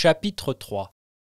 Chapitre 3.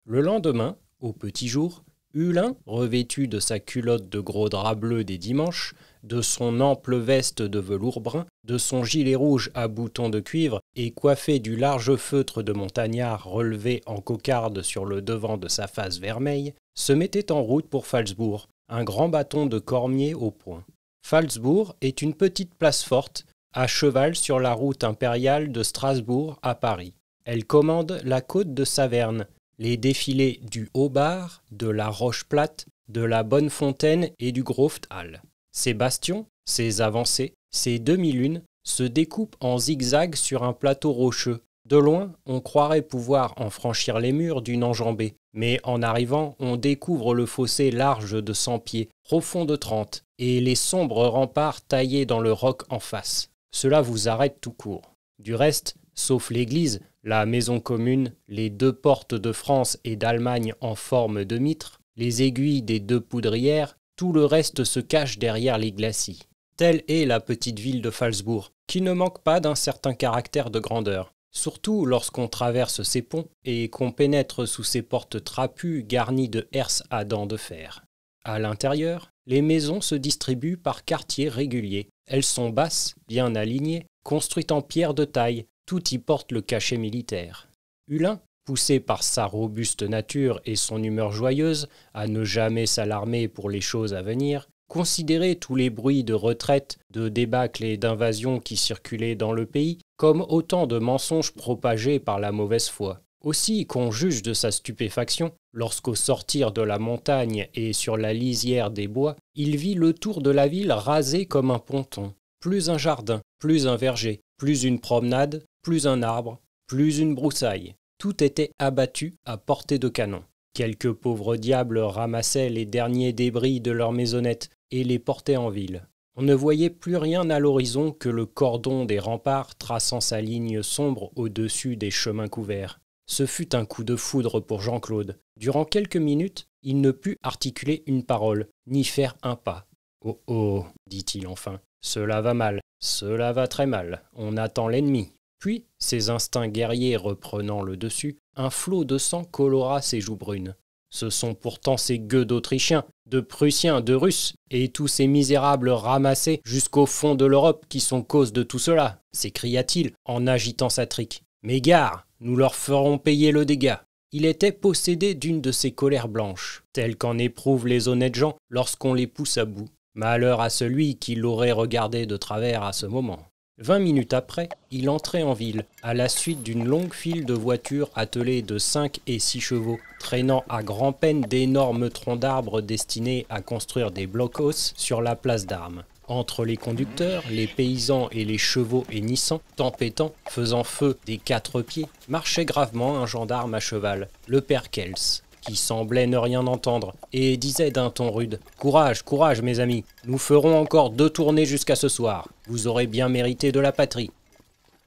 Le lendemain, au petit jour, Hulin, revêtu de sa culotte de gros drap bleu des dimanches, de son ample veste de velours brun, de son gilet rouge à boutons de cuivre et coiffé du large feutre de montagnard relevé en cocarde sur le devant de sa face vermeille, se mettait en route pour Phalsbourg, un grand bâton de cormier au poing. Phalsbourg est une petite place forte, à cheval sur la route impériale de Strasbourg à Paris. Elle commande la côte de Saverne, les défilés du Haut-Bar, de la Roche-Plate, de la Bonne-Fontaine et du Grofthal. Ces bastions, ces avancées, ces demi-lunes se découpent en zigzags sur un plateau rocheux. De loin, on croirait pouvoir en franchir les murs d'une enjambée, mais en arrivant, on découvre le fossé large de 100 pieds, profond de 30, et les sombres remparts taillés dans le roc en face. Cela vous arrête tout court. Du reste, sauf l'église, la maison commune, les 2 portes de France et d'Allemagne en forme de mitre, les aiguilles des 2 poudrières, tout le reste se cache derrière les glacis. Telle est la petite ville de Phalsbourg, qui ne manque pas d'un certain caractère de grandeur, surtout lorsqu'on traverse ses ponts et qu'on pénètre sous ses portes trapues garnies de herses à dents de fer. À l'intérieur, les maisons se distribuent par quartiers réguliers. Elles sont basses, bien alignées, construites en pierre de taille. Tout y porte le cachet militaire. Hulin, poussé par sa robuste nature et son humeur joyeuse, à ne jamais s'alarmer pour les choses à venir, considérait tous les bruits de retraite, de débâcle et d'invasion qui circulaient dans le pays comme autant de mensonges propagés par la mauvaise foi. Aussi qu'on juge de sa stupéfaction, lorsqu'au sortir de la montagne et sur la lisière des bois, il vit le tour de la ville rasé comme un ponton. Plus un jardin, plus un verger, plus une promenade, plus un arbre, plus une broussaille. Tout était abattu à portée de canon. Quelques pauvres diables ramassaient les derniers débris de leurs maisonnettes et les portaient en ville. On ne voyait plus rien à l'horizon que le cordon des remparts traçant sa ligne sombre au-dessus des chemins couverts. Ce fut un coup de foudre pour Jean-Claude. Durant quelques minutes, il ne put articuler une parole, ni faire un pas. « Oh oh » dit-il enfin, « cela va mal, cela va très mal, on attend l'ennemi. » Puis, ses instincts guerriers reprenant le dessus, un flot de sang colora ses joues brunes. Ce sont pourtant ces gueux d'Autrichiens, de Prussiens, de Russes, et tous ces misérables ramassés jusqu'au fond de l'Europe qui sont cause de tout cela, s'écria-t-il en agitant sa trique. Mais gare, nous leur ferons payer le dégât. Il était possédé d'une de ces colères blanches, telles qu'en éprouvent les honnêtes gens lorsqu'on les pousse à bout. Malheur à celui qui l'aurait regardé de travers à ce moment. 20 minutes après, il entrait en ville, à la suite d'une longue file de voitures attelées de 5 et 6 chevaux, traînant à grand-peine d'énormes troncs d'arbres destinés à construire des blockhaus sur la place d'Armes. Entre les conducteurs, les paysans et les chevaux hennissants, tempêtant, faisant feu des 4 pieds, marchait gravement un gendarme à cheval, le père Kels, qui semblait ne rien entendre, et disait d'un ton rude « Courage, courage, mes amis, nous ferons encore 2 tournées jusqu'à ce soir. Vous aurez bien mérité de la patrie. »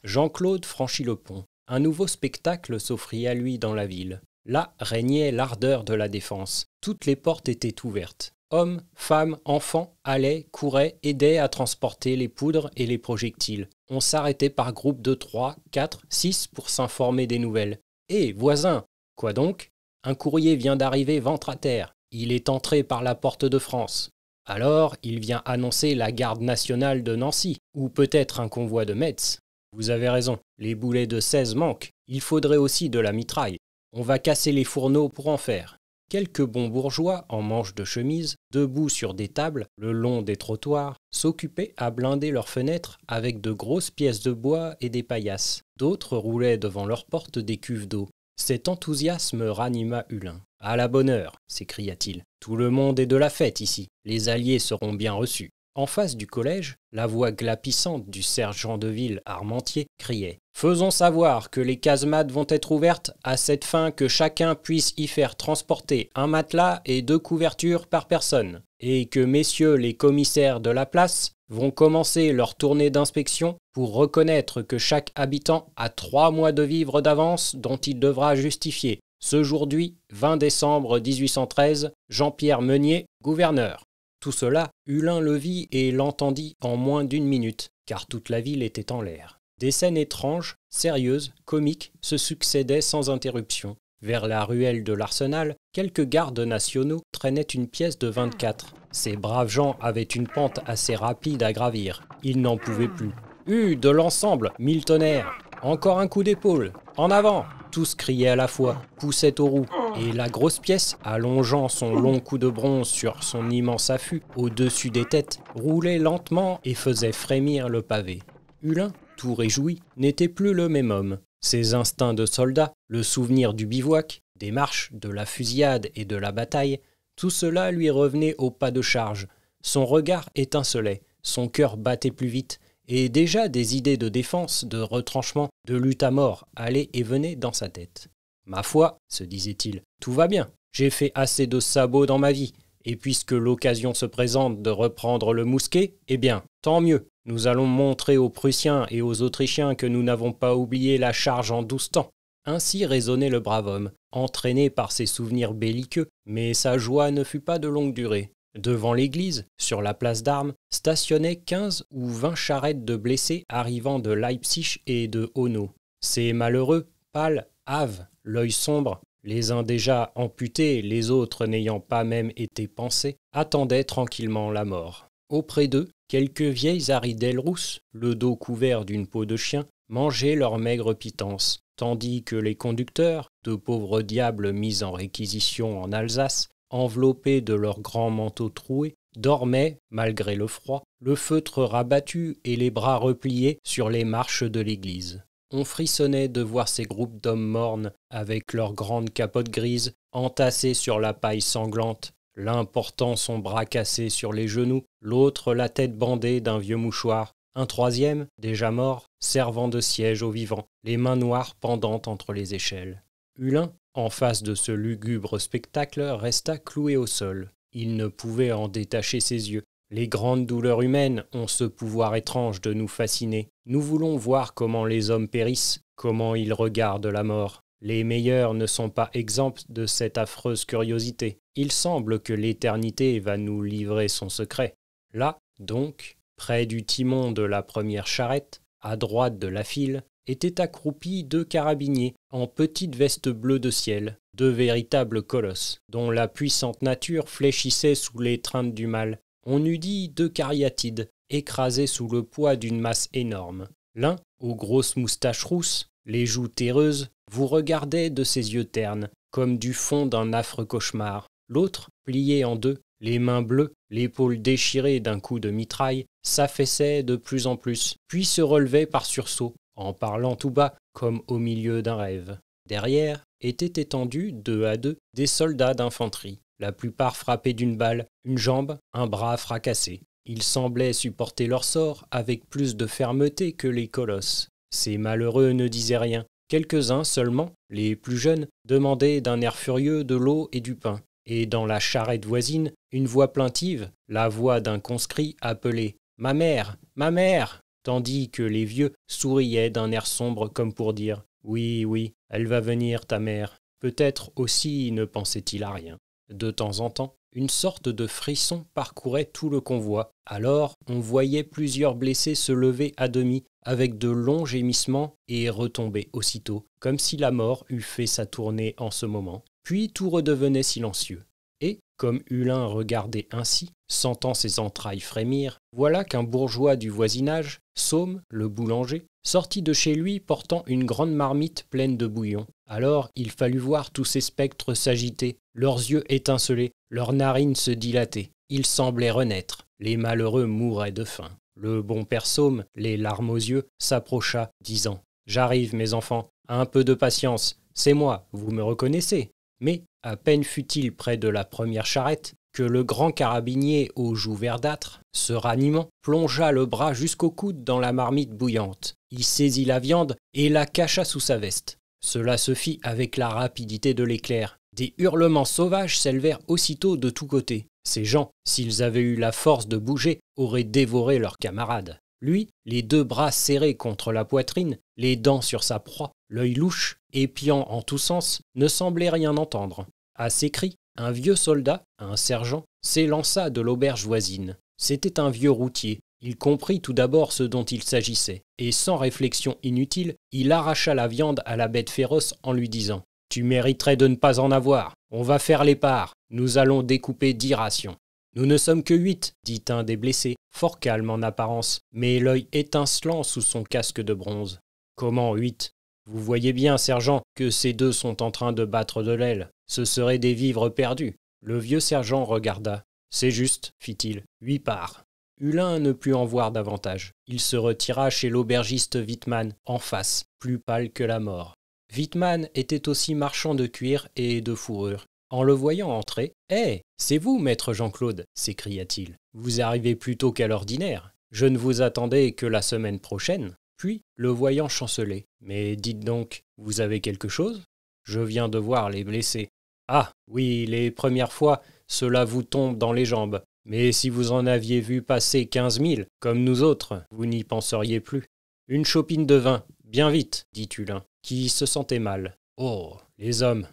Jean-Claude franchit le pont. Un nouveau spectacle s'offrit à lui dans la ville. Là régnait l'ardeur de la défense. Toutes les portes étaient ouvertes. Hommes, femmes, enfants allaient, couraient, aidaient à transporter les poudres et les projectiles. On s'arrêtait par groupes de 3, 4, 6 pour s'informer des nouvelles. « Hé, voisin !»« Quoi donc ? Un courrier vient d'arriver ventre à terre. Il est entré par la porte de France. Alors, il vient annoncer la garde nationale de Nancy, ou peut-être un convoi de Metz. Vous avez raison, les boulets de 16 manquent. Il faudrait aussi de la mitraille. On va casser les fourneaux pour en faire. » Quelques bons bourgeois, en manches de chemise, debout sur des tables, le long des trottoirs, s'occupaient à blinder leurs fenêtres avec de grosses pièces de bois et des paillasses. D'autres roulaient devant leurs portes des cuves d'eau. Cet enthousiasme ranima Hulin. « À la bonne heure !» s'écria-t-il. « Tout le monde est de la fête ici. Les alliés seront bien reçus. » En face du collège, la voix glapissante du sergent de ville Armentier criait « Faisons savoir que les casemates vont être ouvertes à cette fin que chacun puisse y faire transporter un matelas et 2 couvertures par personne, et que messieurs les commissaires de la place vont commencer leur tournée d'inspection pour reconnaître que chaque habitant a 3 mois de vivres d'avance dont il devra justifier. Aujourd'hui, 20 décembre 1813, Jean-Pierre Meunier, gouverneur. » Tout cela, Hulin le vit et l'entendit en moins d'1 minute, car toute la ville était en l'air. Des scènes étranges, sérieuses, comiques se succédaient sans interruption. Vers la ruelle de l'Arsenal, quelques gardes nationaux traînaient une pièce de 24. Ces braves gens avaient une pente assez rapide à gravir. Ils n'en pouvaient plus. « De l'ensemble, mille tonnerres ! Encore un coup d'épaule ! En avant !» Tous criaient à la fois, poussaient aux roues, et la grosse pièce, allongeant son long cou de bronze sur son immense affût au-dessus des têtes, roulait lentement et faisait frémir le pavé. Hulin, tout réjoui, n'était plus le même homme. Ses instincts de soldat, le souvenir du bivouac, des marches, de la fusillade et de la bataille, tout cela lui revenait au pas de charge. Son regard étincelait, son cœur battait plus vite, et déjà des idées de défense, de retranchement, de lutte à mort allaient et venaient dans sa tête. « Ma foi, se disait-il, tout va bien. J'ai fait assez de sabots dans ma vie, et puisque l'occasion se présente de reprendre le mousquet, eh bien, tant mieux. Nous allons montrer aux Prussiens et aux Autrichiens que nous n'avons pas oublié la charge en 12 temps. » Ainsi raisonnait le brave homme, entraîné par ses souvenirs belliqueux, mais sa joie ne fut pas de longue durée. Devant l'église, sur la place d'armes, stationnaient 15 ou 20 charrettes de blessés arrivant de Leipzig et de Honau. Ces malheureux, pâles, hâves, l'œil sombre, les uns déjà amputés, les autres n'ayant pas même été pansés, attendaient tranquillement la mort. Auprès d'eux, quelques vieilles aridelles rousses, le dos couvert d'une peau de chien, mangeaient leur maigre pitance, tandis que les conducteurs, de pauvres diables mis en réquisition en Alsace, enveloppés de leurs grands manteaux troués, dormaient, malgré le froid, le feutre rabattu et les bras repliés sur les marches de l'église. On frissonnait de voir ces groupes d'hommes mornes, avec leurs grandes capotes grises, entassés sur la paille sanglante, l'un portant son bras cassé sur les genoux, l'autre la tête bandée d'un vieux mouchoir, un troisième, déjà mort, servant de siège aux vivants, les mains noires pendantes entre les échelles. Hulin, en face de ce lugubre spectacle, resta cloué au sol. Il ne pouvait en détacher ses yeux. Les grandes douleurs humaines ont ce pouvoir étrange de nous fasciner. Nous voulons voir comment les hommes périssent, comment ils regardent la mort. Les meilleurs ne sont pas exempts de cette affreuse curiosité. Il semble que l'éternité va nous livrer son secret. Là, donc, près du timon de la première charrette, à droite de la file, étaient accroupis 2 carabiniers en petites vestes bleues de ciel, 2 véritables colosses, dont la puissante nature fléchissait sous l'étreinte du mal. On eût dit 2 cariatides, écrasés sous le poids d'une masse énorme. L'un, aux grosses moustaches rousses, les joues terreuses, vous regardait de ses yeux ternes, comme du fond d'un affreux cauchemar. L'autre, plié en 2, les mains bleues, l'épaule déchirée d'un coup de mitraille, s'affaissait de plus en plus, puis se relevait par sursaut, en parlant tout bas, comme au milieu d'un rêve. Derrière étaient étendus, 2 à 2, des soldats d'infanterie, la plupart frappés d'une balle, une jambe, un bras fracassé. Ils semblaient supporter leur sort avec plus de fermeté que les colosses. Ces malheureux ne disaient rien. Quelques-uns seulement, les plus jeunes, demandaient d'un air furieux de l'eau et du pain. Et dans la charrette voisine, une voix plaintive, la voix d'un conscrit, appelait « Ma mère, ma mère !» tandis que les vieux souriaient d'un air sombre comme pour dire « Oui, oui, elle va venir, ta mère. » Peut-être aussi ne pensait-il à rien. De temps en temps, une sorte de frisson parcourait tout le convoi. Alors, on voyait plusieurs blessés se lever à demi, avec de longs gémissements, et retomber aussitôt, comme si la mort eût fait sa tournée en ce moment. Puis tout redevenait silencieux. Et, comme Hulin regardait ainsi, sentant ses entrailles frémir, voilà qu'un bourgeois du voisinage, Saume, le boulanger, sortit de chez lui portant une grande marmite pleine de bouillon. Alors il fallut voir tous ces spectres s'agiter, leurs yeux étinceler, leurs narines se dilater. Ils semblaient renaître, les malheureux mouraient de faim. Le bon père Saume, les larmes aux yeux, s'approcha, disant « J'arrive, mes enfants, un peu de patience, c'est moi, vous me reconnaissez ?» Mais à peine fut-il près de la première charrette que le grand carabinier aux joues verdâtres, se ranimant, plongea le bras jusqu'au coude dans la marmite bouillante. Il saisit la viande et la cacha sous sa veste. Cela se fit avec la rapidité de l'éclair. Des hurlements sauvages s'élevèrent aussitôt de tous côtés. Ces gens, s'ils avaient eu la force de bouger, auraient dévoré leurs camarades. Lui, les 2 bras serrés contre la poitrine, les dents sur sa proie, l'œil louche, épiant en tous sens, ne semblait rien entendre. À ces cris, un vieux soldat, un sergent, s'élança de l'auberge voisine. C'était un vieux routier. Il comprit tout d'abord ce dont il s'agissait, et sans réflexion inutile, il arracha la viande à la bête féroce en lui disant « Tu mériterais de ne pas en avoir, on va faire les parts, nous allons découper 10 rations. » « Nous ne sommes que 8, dit un des blessés, fort calme en apparence, mais l'œil étincelant sous son casque de bronze. « Comment 8 ? Vous voyez bien, sergent, que ces deux sont en train de battre de l'aile. Ce seraient des vivres perdus. » Le vieux sergent regarda. « C'est juste, fit-il, 8 parts. » Hulin ne put en voir davantage. Il se retira chez l'aubergiste Wittmann, en face, plus pâle que la mort. Wittmann était aussi marchand de cuir et de fourrure. En le voyant entrer, « Hé, c'est vous, maître Jean-Claude » s'écria-t-il. « Vous arrivez plus tôt qu'à l'ordinaire. Je ne vous attendais que la semaine prochaine. » Puis, le voyant chanceler. « Mais dites donc, vous avez quelque chose ? Je viens de voir les blessés. »« Ah, oui, les premières fois, cela vous tombe dans les jambes. Mais si vous en aviez vu passer 15 000, comme nous autres, vous n'y penseriez plus. »« Une chopine de vin, bien vite, » dit Hulin, qui se sentait mal. « Oh, les hommes,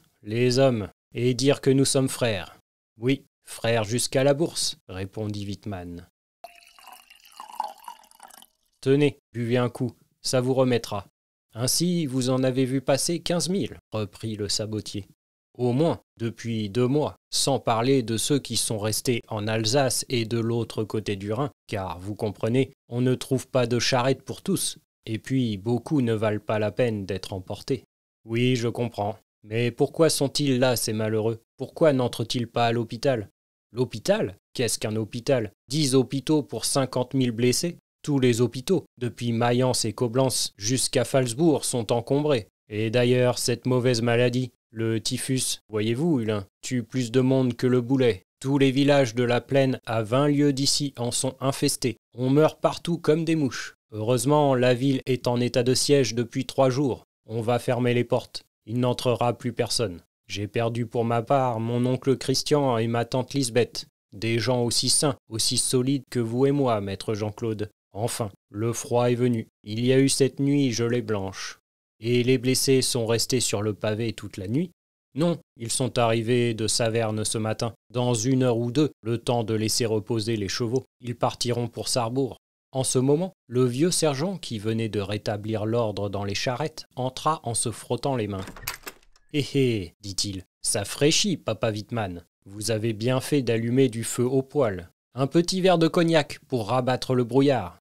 et dire que nous sommes frères. »« Oui, frères jusqu'à la bourse, » répondit Wittmann. « Tenez, buvez un coup, ça vous remettra. »« Ainsi, vous en avez vu passer 15 000, » reprit le sabotier. « Au moins, depuis 2 mois, sans parler de ceux qui sont restés en Alsace et de l'autre côté du Rhin, car, vous comprenez, on ne trouve pas de charrette pour tous, et puis beaucoup ne valent pas la peine d'être emportés. »« Oui, je comprends. Mais pourquoi sont-ils là, ces malheureux ? Pourquoi n'entrent-ils pas à l'hôpital ? » ?»« L'hôpital ? Qu'est-ce qu'un hôpital ? 10 hôpitaux pour 50 000 blessés ? Tous les hôpitaux, depuis Mayence et Coblence jusqu'à Phalsbourg, sont encombrés. Et d'ailleurs, cette mauvaise maladie, le typhus, voyez-vous, Hulin, tue plus de monde que le boulet. Tous les villages de la plaine à 20 lieues d'ici en sont infestés. On meurt partout comme des mouches. Heureusement, la ville est en état de siège depuis 3 jours. On va fermer les portes. Il n'entrera plus personne. J'ai perdu pour ma part mon oncle Christian et ma tante Lisbeth. Des gens aussi sains, aussi solides que vous et moi, maître Jean-Claude. Enfin, le froid est venu. Il y a eu cette nuit gelée blanche. Et les blessés sont restés sur le pavé toute la nuit ? Non, ils sont arrivés de Saverne ce matin. Dans 1 heure ou 2, le temps de laisser reposer les chevaux, ils partiront pour Sarrebourg. En ce moment, le vieux sergent, qui venait de rétablir l'ordre dans les charrettes, entra en se frottant les mains. « Hé hé, dit-il, ça fraîchit, papa Wittmann. Vous avez bien fait d'allumer du feu au poêle. Un petit verre de cognac pour rabattre le brouillard.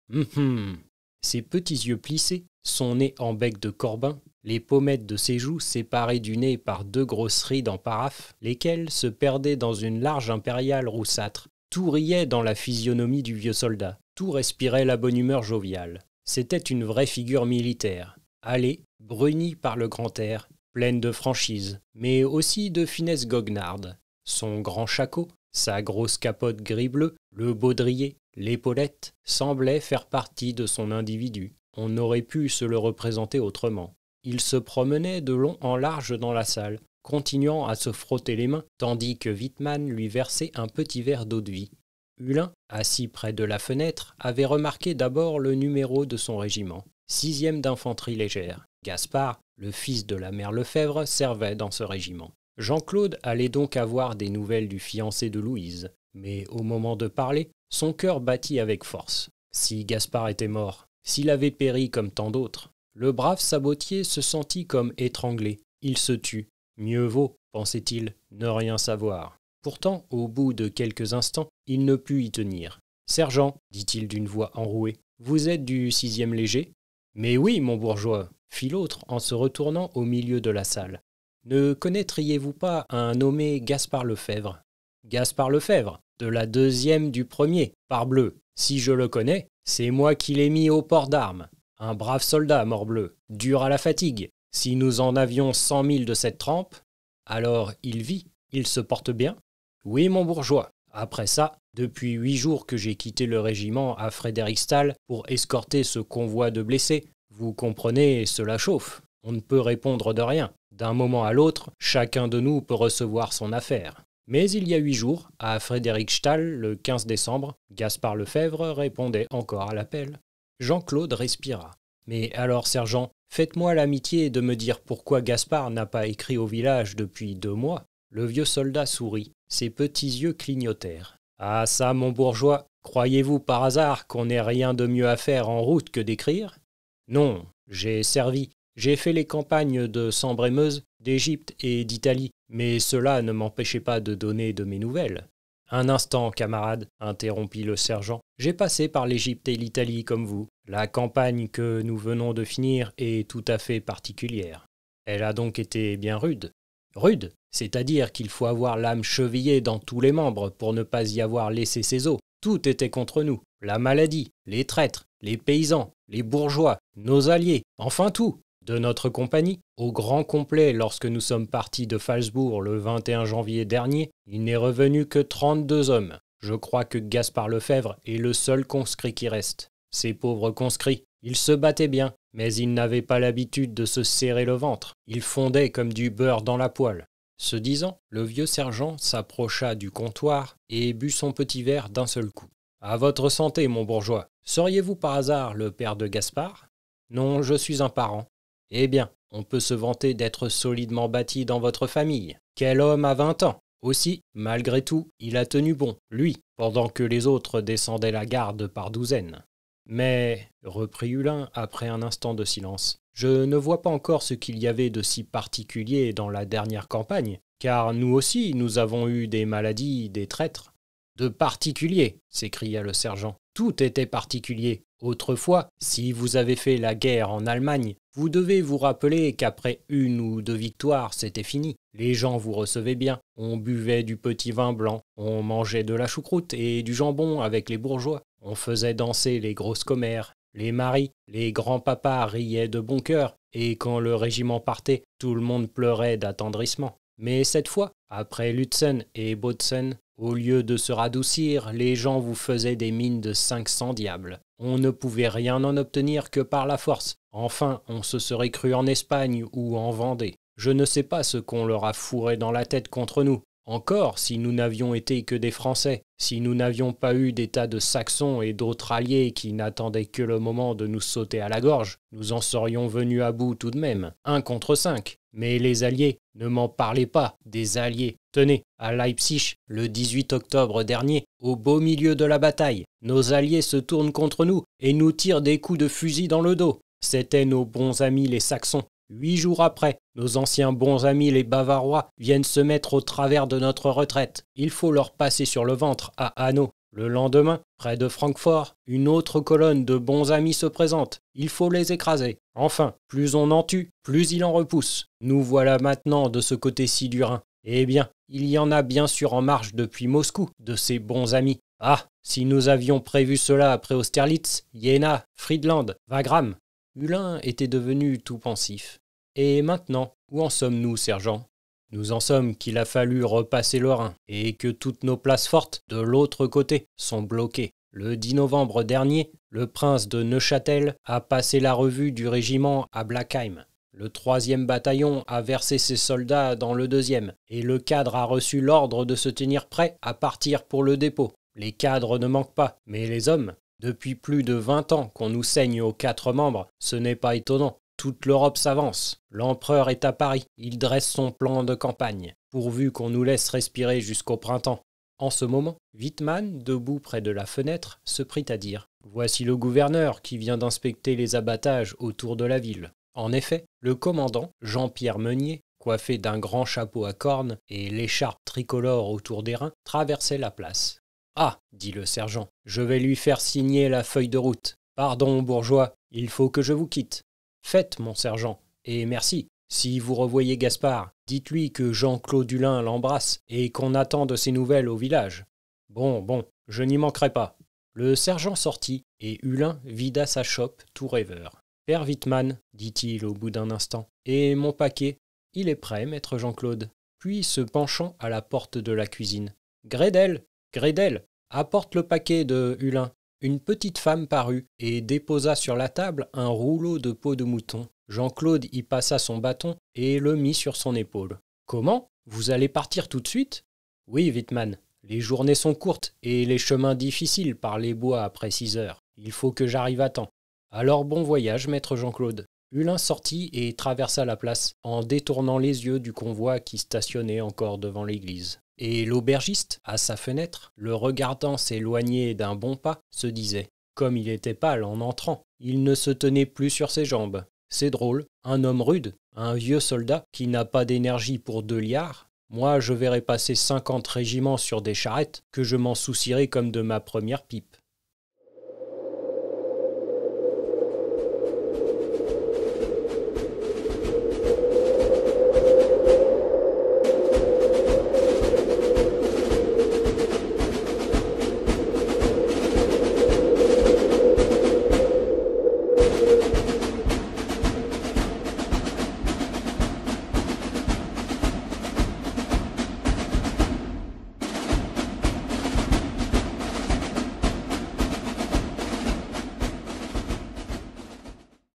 Ses petits yeux plissés, son nez en bec de corbin, les pommettes de ses joues séparées du nez par 2 grosses rides en paraphe, lesquelles se perdaient dans une large impériale roussâtre. Tout riait dans la physionomie du vieux soldat, tout respirait la bonne humeur joviale. C'était une vraie figure militaire, hâlée, brunie par le grand air, pleine de franchise, mais aussi de finesse goguenarde. Son grand shako, sa grosse capote gris-bleu, le baudrier, l'épaulette, semblaient faire partie de son individu. On n'aurait pu se le représenter autrement. Il se promenait de long en large dans la salle, continuant à se frotter les mains, tandis que Wittmann lui versait un petit verre d'eau-de-vie. Hulin, assis près de la fenêtre, avait remarqué d'abord le numéro de son régiment, 6e d'infanterie légère. Gaspard, le fils de la mère Lefebvre, servait dans ce régiment. Jean-Claude allait donc avoir des nouvelles du fiancé de Louise, mais au moment de parler, son cœur battit avec force. Si Gaspard était mort, s'il avait péri comme tant d'autres, le brave sabotier se sentit comme étranglé. Il se tut. Mieux vaut, pensait-il, ne rien savoir. Pourtant, au bout de quelques instants, il ne put y tenir. « Sergent, dit-il d'une voix enrouée, vous êtes du 6e léger ?»« Mais oui, mon bourgeois, » fit l'autre en se retournant au milieu de la salle. « Ne connaîtriez-vous pas un nommé Gaspard Lefebvre ?»« Gaspard Lefebvre, de la 2e du 1er, parbleu. Si je le connais, c'est moi qui l'ai mis au port d'armes. Un brave soldat, morbleu, dur à la fatigue. Si nous en avions 100 000 de cette trempe, alors il vit, il se porte bien. Oui, mon bourgeois. Après ça, depuis 8 jours que j'ai quitté le régiment à Frédéricstal pour escorter ce convoi de blessés, vous comprenez, cela chauffe. On ne peut répondre de rien. D'un moment à l'autre, chacun de nous peut recevoir son affaire. Mais il y a 8 jours, à Frédéricstal, le 15 décembre, Gaspard Lefebvre répondait encore à l'appel. Jean-Claude respira. « Mais alors, sergent, faites-moi l'amitié de me dire pourquoi Gaspard n'a pas écrit au village depuis 2 mois. » Le vieux soldat sourit. Ses petits yeux clignotèrent. « Ah ça, mon bourgeois, Croyez-vous par hasard qu'on n'ait rien de mieux à faire en route que d'écrire? Non, j'ai servi. J'ai fait les campagnes de Sambre et Meuse, d'Égypte et d'Italie, mais cela ne m'empêchait pas de donner de mes nouvelles. Un instant, camarade, interrompit le sergent. J'ai passé par l'Égypte et l'Italie comme vous. La campagne que nous venons de finir est tout à fait particulière. Elle a donc été bien rude. Rude, c'est-à-dire qu'il faut avoir l'âme chevillée dans tous les membres pour ne pas y avoir laissé ses os. Tout était contre nous. La maladie, les traîtres, les paysans, les bourgeois, nos alliés, enfin tout. De notre compagnie, au grand complet lorsque nous sommes partis de Phalsbourg le 21 janvier dernier, il n'est revenu que 32 hommes. Je crois que Gaspard Lefebvre est le seul conscrit qui reste. Ces pauvres conscrits, ils se battaient bien, mais ils n'avaient pas l'habitude de se serrer le ventre. Ils fondaient comme du beurre dans la poêle. Ce disant, le vieux sergent s'approcha du comptoir et but son petit verre d'un seul coup. « À votre santé, mon bourgeois. Seriez-vous par hasard le père de Gaspard ? » ?»« Non, je suis un parent. » »« Eh bien, on peut se vanter d'être solidement bâti dans votre famille. Quel homme à 20 ans ! Aussi, malgré tout, il a tenu bon, lui, pendant que les autres descendaient la garde par douzaines. « Mais, reprit Hulin après un instant de silence, je ne vois pas encore ce qu'il y avait de si particulier dans la dernière campagne, car nous aussi nous avons eu des maladies, des traîtres. »« De particulier !» s'écria le sergent. « Tout était particulier. Autrefois, si vous avez fait la guerre en Allemagne, vous devez vous rappeler qu'après 1 ou 2 victoires, c'était fini. Les gens vous recevaient bien, on buvait du petit vin blanc, on mangeait de la choucroute et du jambon avec les bourgeois, on faisait danser les grosses commères, les maris, les grands-papas riaient de bon cœur, et quand le régiment partait, tout le monde pleurait d'attendrissement. Mais cette fois, après Lutzen et Bautzen, au lieu de se radoucir, les gens vous faisaient des mines de 500 diables. On ne pouvait rien en obtenir que par la force. Enfin, on se serait cru en Espagne ou en Vendée. Je ne sais pas ce qu'on leur a fourré dans la tête contre nous. Encore, si nous n'avions été que des Français, si nous n'avions pas eu des tas de Saxons et d'autres alliés qui n'attendaient que le moment de nous sauter à la gorge, nous en serions venus à bout tout de même, 1 contre 5. Mais les alliés, ne m'en parlez pas, des alliés. Tenez, à Leipzig, le 18 octobre dernier, au beau milieu de la bataille, nos alliés se tournent contre nous et nous tirent des coups de fusil dans le dos. C'étaient nos bons amis les Saxons. 8 jours après, nos anciens bons amis les Bavarois viennent se mettre au travers de notre retraite. Il faut leur passer sur le ventre à Hanau. Le lendemain, près de Francfort, une autre colonne de bons amis se présente. Il faut les écraser. Enfin, plus on en tue, plus il en repousse. Nous voilà maintenant de ce côté-ci du Rhin. Eh bien, il y en a bien sûr en marche depuis Moscou, de ces bons amis. Ah, si nous avions prévu cela après Austerlitz, Jena, Friedland, Wagram. Hulin était devenu tout pensif. Et maintenant, où en sommes-nous, sergent ? Nous en sommes qu'il a fallu repasser le Rhin, et que toutes nos places fortes, de l'autre côté, sont bloquées. Le 10 novembre dernier, le prince de Neuchâtel a passé la revue du régiment à Blackheim. Le 3e bataillon a versé ses soldats dans le 2e, et le cadre a reçu l'ordre de se tenir prêt à partir pour le dépôt. Les cadres ne manquent pas, mais les hommes, depuis plus de 20 ans qu'on nous saigne aux 4 membres, ce n'est pas étonnant. Toute l'Europe s'avance. L'empereur est à Paris. Il dresse son plan de campagne, pourvu qu'on nous laisse respirer jusqu'au printemps. En ce moment, Wittmann, debout près de la fenêtre, se prit à dire « Voici le gouverneur qui vient d'inspecter les abattages autour de la ville. » En effet, le commandant, Jean-Pierre Meunier, coiffé d'un grand chapeau à cornes et l'écharpe tricolore autour des reins, traversait la place. « Ah !» dit le sergent, « je vais lui faire signer la feuille de route. Pardon, bourgeois, il faut que je vous quitte. » « Faites, mon sergent, et merci. Si vous revoyez Gaspard, dites-lui que Jean-Claude Hulin l'embrasse et qu'on attend de ses nouvelles au village. »« Bon, je n'y manquerai pas. » Le sergent sortit et Hulin vida sa chope tout rêveur. « Père Wittmann, dit-il au bout d'un instant, et mon paquet, il est prêt, maître Jean-Claude. » Puis se penchant à la porte de la cuisine. « Grédel, apporte le paquet de Hulin. » Une petite femme parut et déposa sur la table un rouleau de peau de mouton. Jean-Claude y passa son bâton et le mit sur son épaule. « Comment ? Vous allez partir tout de suite ?»« Oui, Wittmann. Les journées sont courtes et les chemins difficiles par les bois après 6 heures. Il faut que j'arrive à temps. Alors bon voyage, maître Jean-Claude. » Hulin sortit et traversa la place en détournant les yeux du convoi qui stationnait encore devant l'église. Et l'aubergiste, à sa fenêtre, le regardant s'éloigner d'un bon pas, se disait « Comme il était pâle en entrant, il ne se tenait plus sur ses jambes. C'est drôle, un homme rude, un vieux soldat qui n'a pas d'énergie pour 2 liards. Moi, je verrais passer 50 régiments sur des charrettes, que je m'en soucierais comme de ma première pipe. »